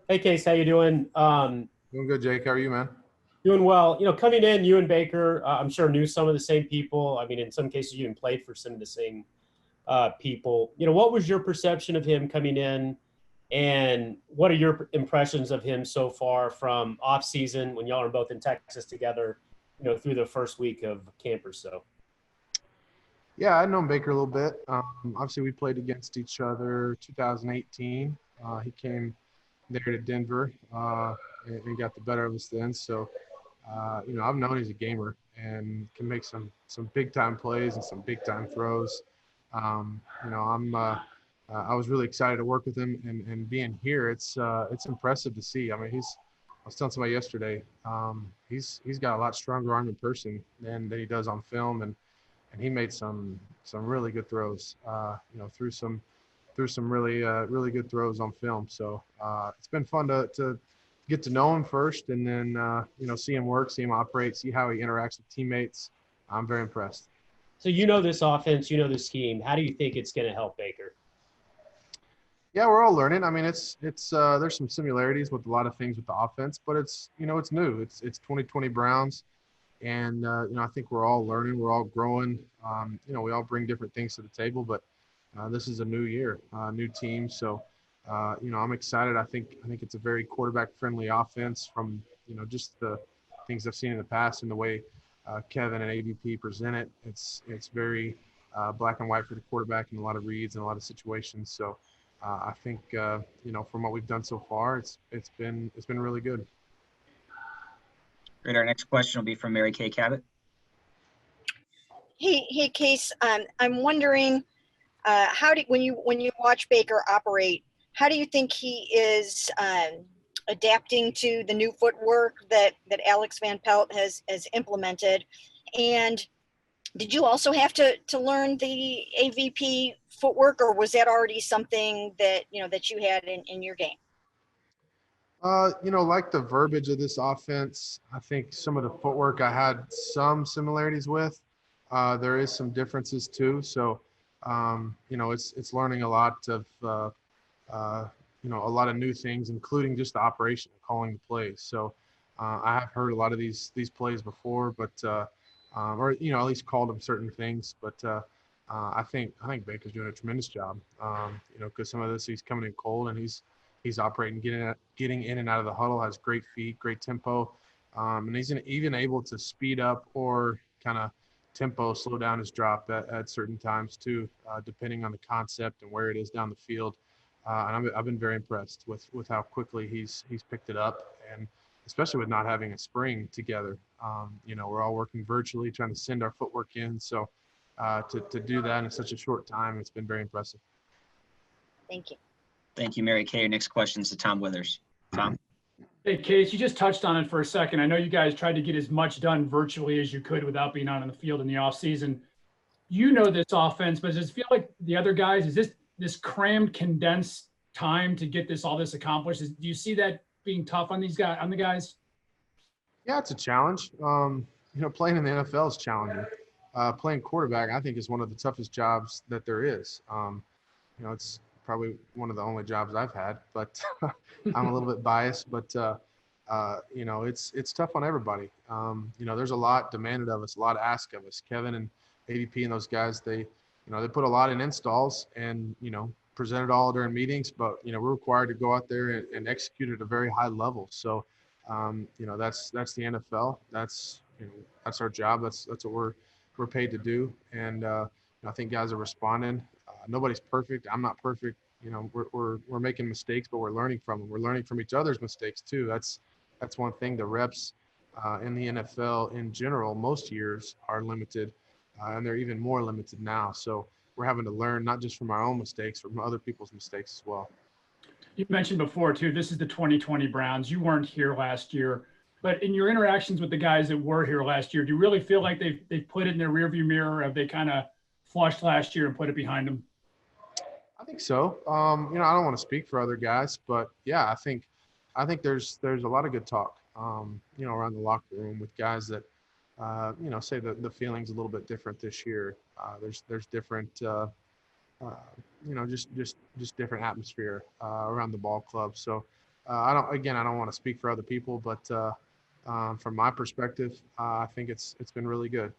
Hey, Case, how you doing? Doing good, Jake. How are you, man? Doing well. Coming in, you and Baker, I'm sure knew some of the same people. I mean, in some cases, you even played for some of the same people. What was your perception of him coming in, and what are your impressions of him so far from off season when y'all are both in Texas together? Through the first week of camp or so. Yeah, I've known Baker a little bit. Obviously, we played against each other 2018. He came there to Denver and got the better of us then. So, I've known he's a gamer and can make some big time plays and some big time throws. I was really excited to work with him and being here. It's impressive to see. I mean, I was telling somebody yesterday. He's got a lot stronger arm in person than he does on film, and he made some really good throws. Through some really good throws on film. So it's been fun to get to know him first, and then see him work, see him operate, see how he interacts with teammates. I'm very impressed. So this offense, the scheme. How do you think it's going to help Baker? Yeah, we're all learning. I mean, it's there's some similarities with a lot of things with the offense, but it's new. It's 2020 Browns, and I think we're all learning, we're all growing. We all bring different things to the table, but this is a new year, new team. So I'm excited. I think it's a very quarterback friendly offense from just the things I've seen in the past and the way Kevin and AVP present it. It's very black and white for the quarterback in a lot of reads and a lot of situations. So I think from what we've done so far, it's been really good. Great. Our next question will be from Mary Kay Cabot. Hey, Case. I'm wondering, when you watch Baker operate, how do you think he is adapting to the new footwork that Alex Van Pelt has implemented? And did you also have to learn the AVP footwork, or was that already something that you had in your game? Like the verbiage of this offense, I think some of the footwork I had some similarities with. There is some differences too. So, it's learning a lot of, a lot of new things, including just the operation of calling the plays. So, I have heard a lot of these plays before, but or at least called them certain things. But I think Baker's doing a tremendous job. Because some of this he's coming in cold and he's operating, getting in and out of the huddle, has great feet, great tempo, and he's even able to speed up or kind of tempo, slow down his drop at certain times too, depending on the concept and where it is down the field. And I've been very impressed with how quickly he's picked it up, and especially with not having a spring together. We're all working virtually, trying to send our footwork in. So to do that in such a short time, it's been very impressive. Thank you. Thank you, Mary Kay. Your next question is to Tom Withers. Tom. Hey, Case, you just touched on it for a second. I know you guys tried to get as much done virtually as you could without being out on the field in the offseason. You know this offense, but does it feel like the other guys, is this crammed, condensed time to get all this accomplished? Do you see that being tough on the guys? Yeah, it's a challenge. Playing in the NFL is challenging. Playing quarterback, I think, is one of the toughest jobs that there is. It's probably one of the only jobs I've had, but I'm a little bit biased. But it's tough on everybody. There's a lot demanded of us, a lot asked of us. Kevin and ADP and those guys, they put a lot in installs and present it all during meetings. But we're required to go out there and execute at a very high level. So that's the NFL. That's our job. That's what we're paid to do. And I think guys are responding. Nobody's perfect. I'm not perfect. We're making mistakes, but we're learning from them. We're learning from each other's mistakes too. That's one thing. The reps in the NFL in general, most years are limited, and they're even more limited now. So we're having to learn not just from our own mistakes, but from other people's mistakes as well. You mentioned before too, this is the 2020 Browns. You weren't here last year, but in your interactions with the guys that were here last year, do you really feel like they've put it in their rearview mirror? Have they kind of flushed last year and put it behind them? I think so. I don't want to speak for other guys, but yeah, I think there's a lot of good talk, around the locker room with guys that, say the feeling's a little bit different this year. There's different, just different atmosphere around the ball club. So I don't want to speak for other people, but from my perspective, I think it's been really good.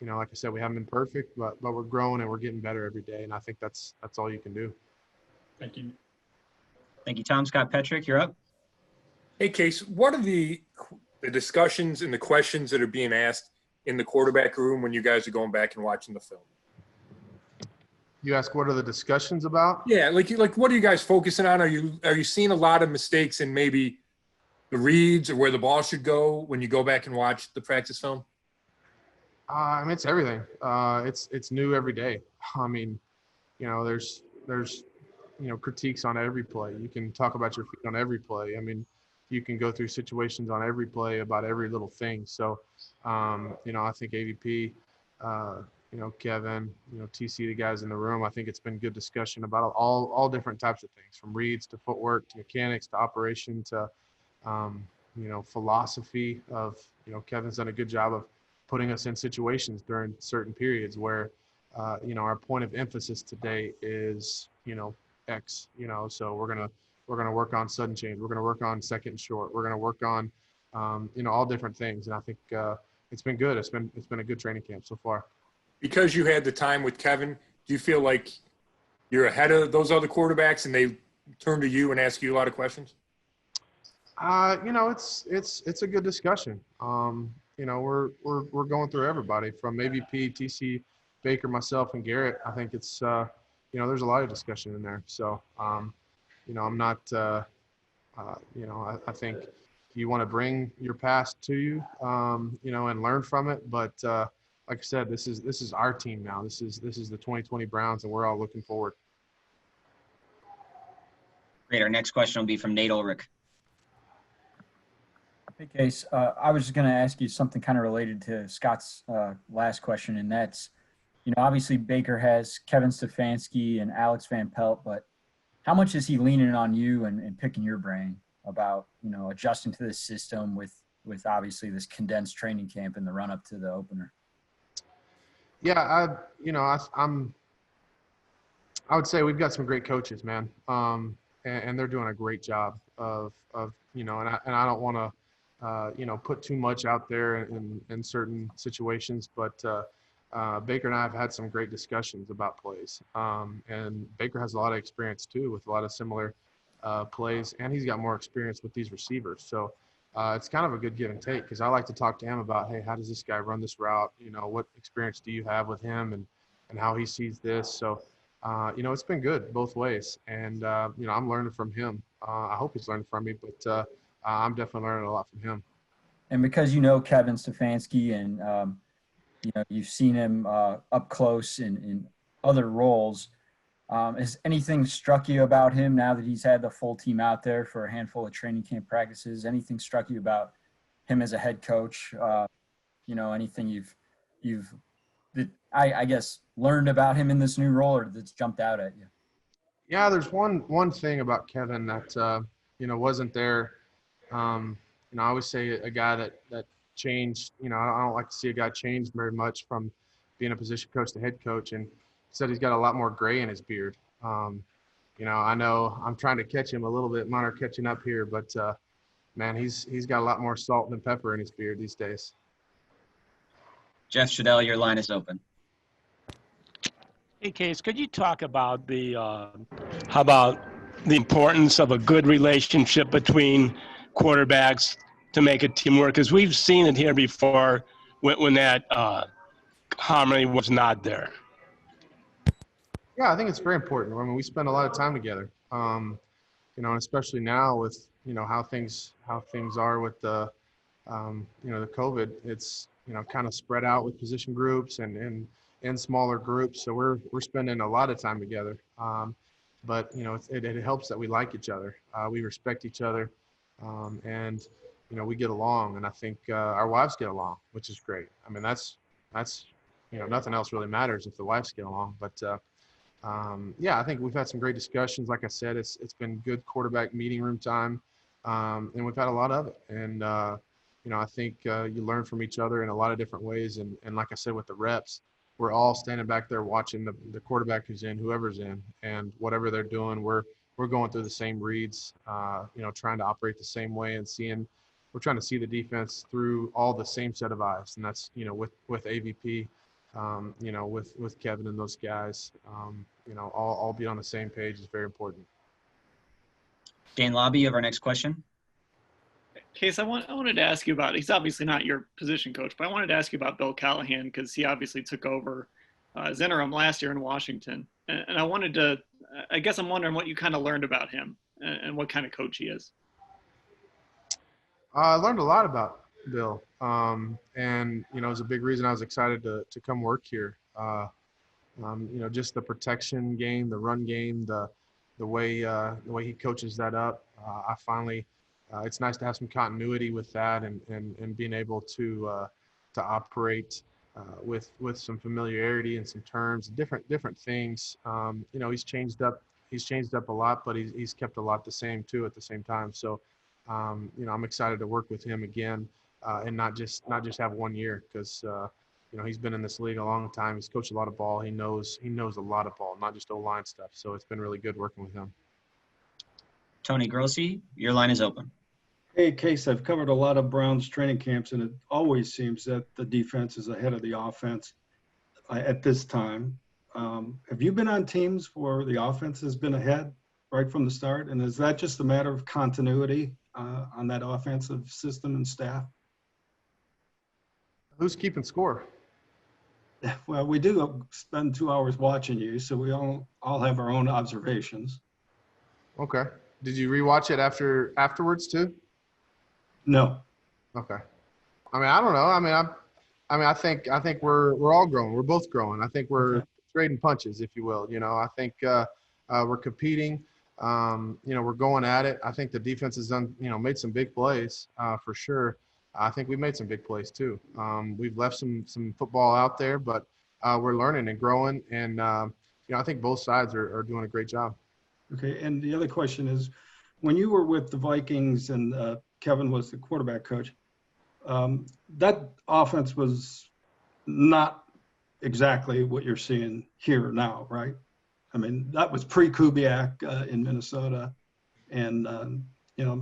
Like I said, we haven't been perfect, but we're growing and we're getting better every day, and I think that's all you can do. Thank you. Thank you, Tom. Scott Petrick, you're up. Hey, Case, what are the discussions and the questions that are being asked in the quarterback room when you guys are going back and watching the film? You ask what are the discussions about? Yeah, like what are you guys focusing on? Are you seeing a lot of mistakes in maybe the reads or where the ball should go when you go back and watch the practice film? I mean, it's everything. It's new every day. I mean, there's critiques on every play. You can talk about your feet on every play. I mean, you can go through situations on every play about every little thing. So, I think AVP, Kevin, TC, the guys in the room, I think it's been good discussion about all different types of things, from reads to footwork to mechanics to operation to, philosophy of, Kevin's done a good job of putting us in situations during certain periods where, our point of emphasis today is, X, so we're going to work on sudden change. We're going to work on second and short. We're going to work on, all different things. And I think it's been good. It's been a good training camp so far. Because you had the time with Kevin, do you feel like you're ahead of those other quarterbacks and they turn to you and ask you a lot of questions? It's a good discussion. We're going through everybody from AVP, TC, Baker, myself, and Garrett. I think it's there's a lot of discussion in there. So I'm not I think you want to bring your past to you, and learn from it. But like I said, this is our team now. This is the 2020 Browns, and we're all looking forward. Great. Our next question will be from Nate Ulrich. Hey, Case. I was just going to ask you something kind of related to Scott's last question, and that's, obviously Baker has Kevin Stefanski and Alex Van Pelt, but how much is he leaning on you and picking your brain about, adjusting to this system with obviously this condensed training camp in the run up to the opener? Yeah, I would say we've got some great coaches, man. And they're doing a great job of and I don't want to, put too much out there in certain situations, but Baker and I have had some great discussions about plays. And Baker has a lot of experience too with a lot of similar plays, and he's got more experience with these receivers. So it's kind of a good give and take, because I like to talk to him about, hey, how does this guy run this route? What experience do you have with him and how he sees this? So, it's been good both ways. And, I'm learning from him. I hope he's learning from me, but I'm definitely learning a lot from him. And because Kevin Stefanski and, you've seen him up close in other roles, has anything struck you about him now that he's had the full team out there for a handful of training camp practices? Anything struck you about him as a head coach? Anything you've I guess learned about him in this new role, or that's jumped out at you? Yeah, there's one thing about Kevin that wasn't there. I always say a guy that changed. I don't like to see a guy change very much from being a position coach to head coach, and said he's got a lot more gray in his beard. I know I'm trying to catch him a little bit. Mine are catching up here, but man, he's got a lot more salt than pepper in his beard these days. Jeff Shadell, your line is open. Hey, Case, could you talk about how about the importance of a good relationship between quarterbacks to make a team work? Because we've seen it here before when that harmony was not there. Yeah, I think it's very important. I mean, we spend a lot of time together, especially now with, how things are with the COVID. It's, kind of spread out with position groups and smaller groups. So we're spending a lot of time together. But, it helps that we like each other. We respect each other. And, we get along. And I think our wives get along, which is great. I mean, that's nothing else really matters if the wives get along. But, yeah, I think we've had some great discussions. Like I said, it's been good quarterback meeting room time, and we've had a lot of it. And, I think you learn from each other in a lot of different ways. And like I said, with the reps, we're all standing back there watching the quarterback who's in, whoever's in, and whatever they're doing, we're we're going through the same reads, trying to operate the same way and we're trying to see the defense through all the same set of eyes. And that's, with AVP, with Kevin and those guys, all be on the same page is very important. Dan Lobby, you have our next question. Case, I wanted to ask you about, he's obviously not your position coach, but I wanted to ask you about Bill Callahan because he obviously took over as interim last year in Washington. And I guess I'm wondering what you kind of learned about him and what kind of coach he is. I learned a lot about Bill. And, it was a big reason I was excited to come work here. Just the protection game, the run game, the way he coaches that up. It's nice to have some continuity with that and being able to operate with some familiarity and some terms, different things. He's changed up a lot, but he's kept a lot the same too at the same time. So, I'm excited to work with him again and not just have 1 year because he's been in this league a long time. He's coached a lot of ball. He knows a lot of ball, not just O-line stuff. So it's been really good working with him. Tony Grossi, your line is open. Hey, Case, I've covered a lot of Browns training camps, and it always seems that the defense is ahead of the offense at this time. Have you been on teams where the offense has been ahead right from the start? And is that just a matter of continuity on that offensive system and staff? Who's keeping score? Well, we do spend 2 hours watching you, so we all have our own observations. Okay. Did you rewatch it afterwards too? No. Okay. I mean, I don't know. I think we're all growing. We're both growing. I think we're trading punches, if you will. I think we're competing. We're going at it. I think the defense has done, made some big plays for sure. I think we've made some big plays too. We've left some football out there, but we're learning and growing. And, I think both sides are doing a great job. Okay. And the other question is, when you were with the Vikings and Kevin was the quarterback coach, that offense was not exactly what you're seeing here now, right? I mean, that was pre-Kubiak in Minnesota. And,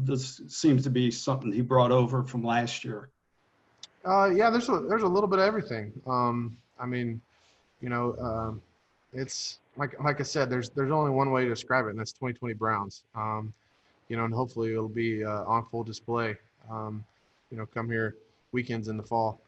this seems to be something he brought over from last year. Yeah, there's a little bit of everything. It's like I said, there's only one way to describe it, and that's 2020 Browns. And hopefully it'll be on full display, come here weekends in the fall.